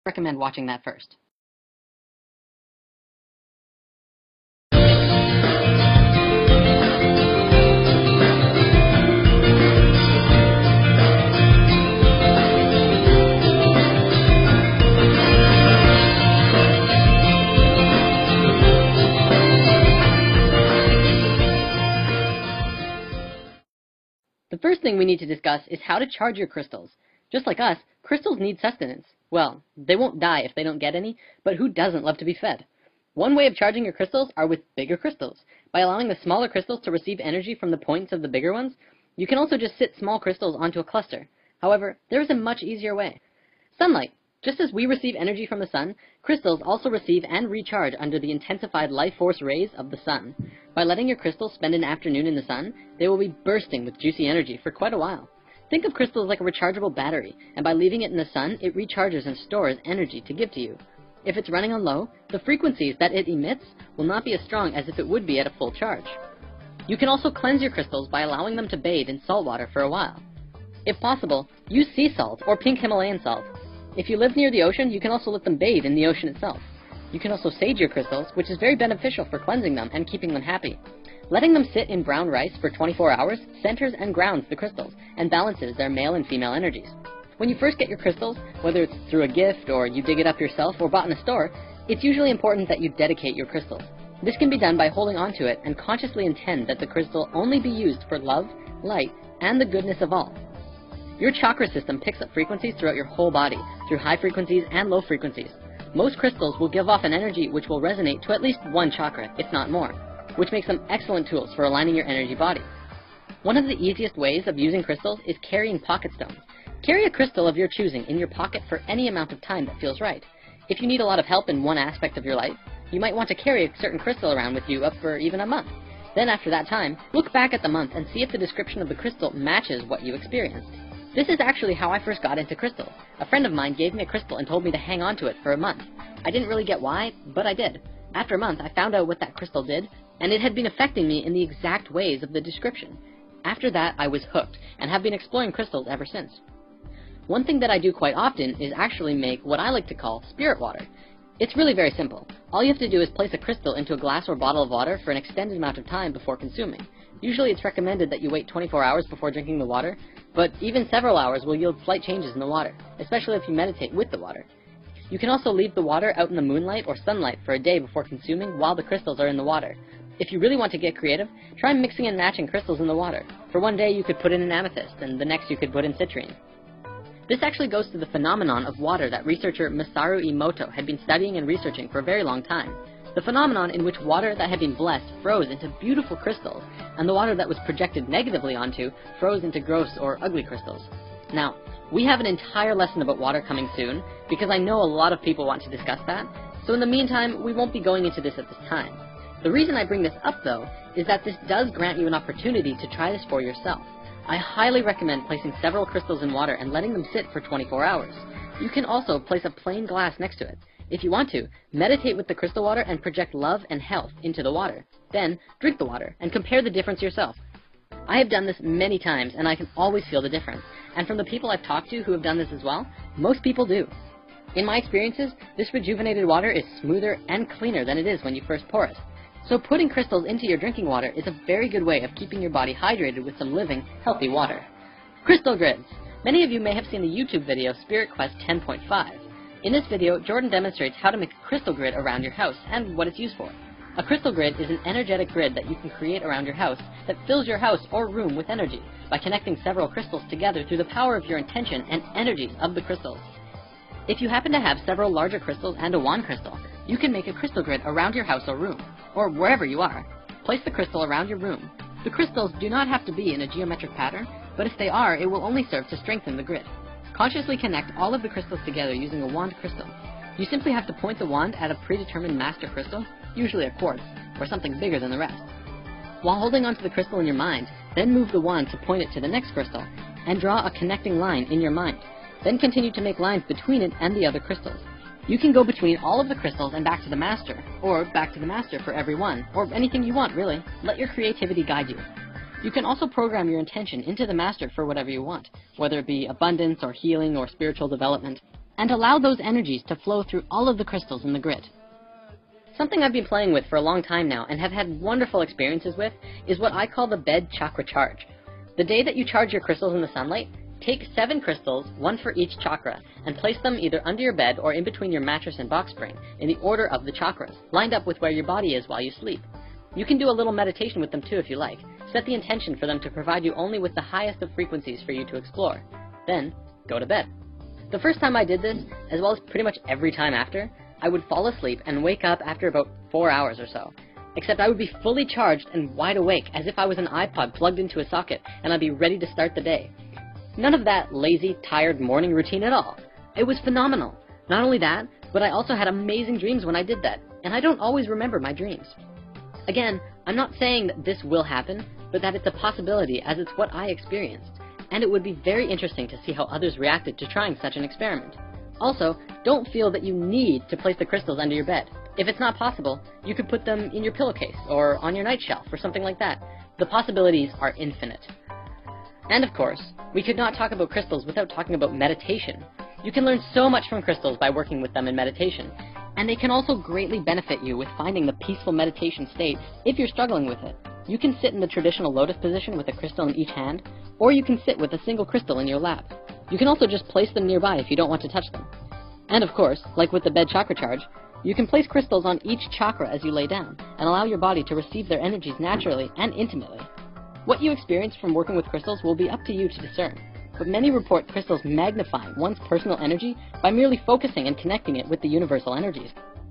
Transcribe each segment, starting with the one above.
recommend watching that first. The first thing we need to discuss is how to charge your crystals. Just like us, crystals need sustenance. Well, they won't die if they don't get any, but who doesn't love to be fed? One way of charging your crystals are with bigger crystals. By allowing the smaller crystals to receive energy from the points of the bigger ones, you can also just sit small crystals onto a cluster. However, there is a much easier way. Sunlight. Just as we receive energy from the sun, crystals also receive and recharge under the intensified life force rays of the sun. By letting your crystals spend an afternoon in the sun, they will be bursting with juicy energy for quite a while. Think of crystals like a rechargeable battery, and by leaving it in the sun, it recharges and stores energy to give to you. If it's running on low, the frequencies that it emits will not be as strong as if it would be at a full charge. You can also cleanse your crystals by allowing them to bathe in salt water for a while. If possible, use sea salt or pink Himalayan salt. If you live near the ocean, you can also let them bathe in the ocean itself. You can also sage your crystals, which is very beneficial for cleansing them and keeping them happy. Letting them sit in brown rice for 24 hours centers and grounds the crystals and balances their male and female energies. When you first get your crystals, whether it's through a gift or you dig it up yourself or bought in a store, it's usually important that you dedicate your crystals. This can be done by holding onto it and consciously intend that the crystal only be used for love, light, and the goodness of all. Your chakra system picks up frequencies throughout your whole body, through high frequencies and low frequencies. Most crystals will give off an energy which will resonate to at least one chakra, if not more, which makes them excellent tools for aligning your energy body. One of the easiest ways of using crystals is carrying pocket stones. Carry a crystal of your choosing in your pocket for any amount of time that feels right. If you need a lot of help in one aspect of your life, you might want to carry a certain crystal around with you up for even a month. Then after that time, look back at the month and see if the description of the crystal matches what you experienced. This is actually how I first got into crystals. A friend of mine gave me a crystal and told me to hang on to it for a month. I didn't really get why, but I did. After a month, I found out what that crystal did, and it had been affecting me in the exact ways of the description. After that, I was hooked, and have been exploring crystals ever since. One thing that I do quite often is actually make what I like to call spirit water. It's really very simple. All you have to do is place a crystal into a glass or bottle of water for an extended amount of time before consuming. Usually it's recommended that you wait 24 hours before drinking the water, but even several hours will yield slight changes in the water, especially if you meditate with the water. You can also leave the water out in the moonlight or sunlight for a day before consuming while the crystals are in the water. If you really want to get creative, try mixing and matching crystals in the water. For one day you could put in an amethyst, and the next you could put in citrine. This actually goes to the phenomenon of water that researcher Masaru Emoto had been studying and researching for a very long time. The phenomenon in which water that had been blessed froze into beautiful crystals, and the water that was projected negatively onto froze into gross or ugly crystals. Now, we have an entire lesson about water coming soon, because I know a lot of people want to discuss that, so in the meantime, we won't be going into this at this time. The reason I bring this up, though, is that this does grant you an opportunity to try this for yourself. I highly recommend placing several crystals in water and letting them sit for 24 hours. You can also place a plain glass next to it. If you want to, meditate with the crystal water and project love and health into the water. Then, drink the water and compare the difference yourself. I have done this many times, and I can always feel the difference. And from the people I've talked to who have done this as well, most people do. In my experiences, this rejuvenated water is smoother and cleaner than it is when you first pour it. So putting crystals into your drinking water is a very good way of keeping your body hydrated with some living, healthy water. Crystal grids. Many of you may have seen the YouTube video Spirit Quest 10.5. In this video, Jordan demonstrates how to make a crystal grid around your house and what it's used for. A crystal grid is an energetic grid that you can create around your house that fills your house or room with energy by connecting several crystals together through the power of your intention and energies of the crystals. If you happen to have several larger crystals and a wand crystal, you can make a crystal grid around your house or room, or wherever you are. Place the crystal around your room. The crystals do not have to be in a geometric pattern, but if they are, it will only serve to strengthen the grid. Consciously connect all of the crystals together using a wand crystal. You simply have to point the wand at a predetermined master crystal, usually a quartz, or something bigger than the rest. While holding onto the crystal in your mind, then move the wand to point it to the next crystal, and draw a connecting line in your mind. Then continue to make lines between it and the other crystals. You can go between all of the crystals and back to the master, or back to the master for every one, or anything you want, really. Let your creativity guide you. You can also program your intention into the master for whatever you want, whether it be abundance or healing or spiritual development. and allow those energies to flow through all of the crystals in the grid. Something I've been playing with for a long time now and have had wonderful experiences with is what I call the bed chakra charge. The day that you charge your crystals in the sunlight, take 7 crystals, 1 for each chakra, and place them either under your bed or in between your mattress and box spring in the order of the chakras, lined up with where your body is while you sleep. You can do a little meditation with them too if you like. Set the intention for them to provide you only with the highest of frequencies for you to explore. Then, go to bed. The first time I did this, as well as pretty much every time after, I would fall asleep and wake up after about 4 hours or so. Except I would be fully charged and wide awake, as if I was an iPod plugged into a socket, and I'd be ready to start the day. None of that lazy, tired morning routine at all. It was phenomenal. Not only that, but I also had amazing dreams when I did that, and I don't always remember my dreams. Again, I'm not saying that this will happen, but that it's a possibility as it's what I experienced, and it would be very interesting to see how others reacted to trying such an experiment. Also, don't feel that you need to place the crystals under your bed. If it's not possible, you could put them in your pillowcase or on your night shelf or something like that. The possibilities are infinite. And of course, we could not talk about crystals without talking about meditation. You can learn so much from crystals by working with them in meditation, and they can also greatly benefit you with finding the peaceful meditation state if you're struggling with it. You can sit in the traditional lotus position with a crystal in each hand, or you can sit with a single crystal in your lap. You can also just place them nearby if you don't want to touch them. And of course, like with the bed chakra charge, you can place crystals on each chakra as you lay down, and allow your body to receive their energies naturally and intimately. What you experience from working with crystals will be up to you to discern, but many report crystals magnify one's personal energy by merely focusing and connecting it with the universal energies.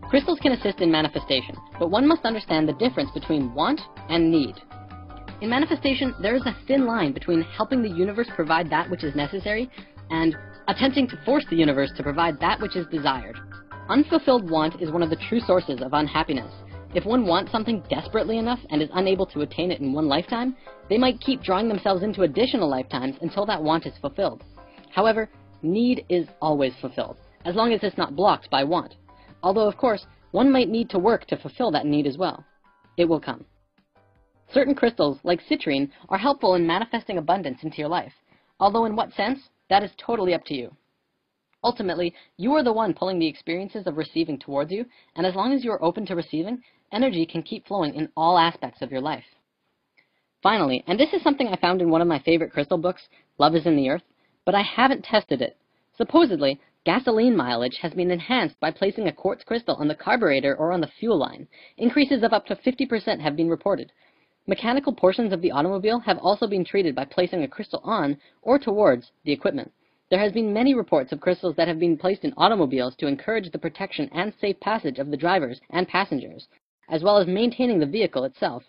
Crystals can assist in manifestation, but one must understand the difference between want and need. In manifestation, there is a thin line between helping the universe provide that which is necessary and attempting to force the universe to provide that which is desired. Unfulfilled want is one of the true sources of unhappiness. If one wants something desperately enough and is unable to attain it in one lifetime, they might keep drawing themselves into additional lifetimes until that want is fulfilled. However, need is always fulfilled, as long as it's not blocked by want. Although, of course, one might need to work to fulfill that need as well. It will come. Certain crystals, like citrine, are helpful in manifesting abundance into your life, although in what sense, that is totally up to you. Ultimately, you are the one pulling the experiences of receiving towards you, and as long as you are open to receiving, energy can keep flowing in all aspects of your life. Finally, and this is something I found in one of my favorite crystal books, Love is in the Earth, but I haven't tested it. Supposedly, gasoline mileage has been enhanced by placing a quartz crystal on the carburetor or on the fuel line. Increases of up to 50% have been reported. Mechanical portions of the automobile have also been treated by placing a crystal on or towards the equipment. There has been many reports of crystals that have been placed in automobiles to encourage the protection and safe passage of the drivers and passengers, as well as maintaining the vehicle itself.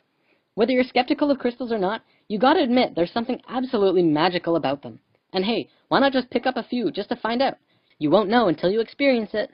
Whether you're skeptical of crystals or not, you gotta admit there's something absolutely magical about them. And hey, why not just pick up a few just to find out? You won't know until you experience it.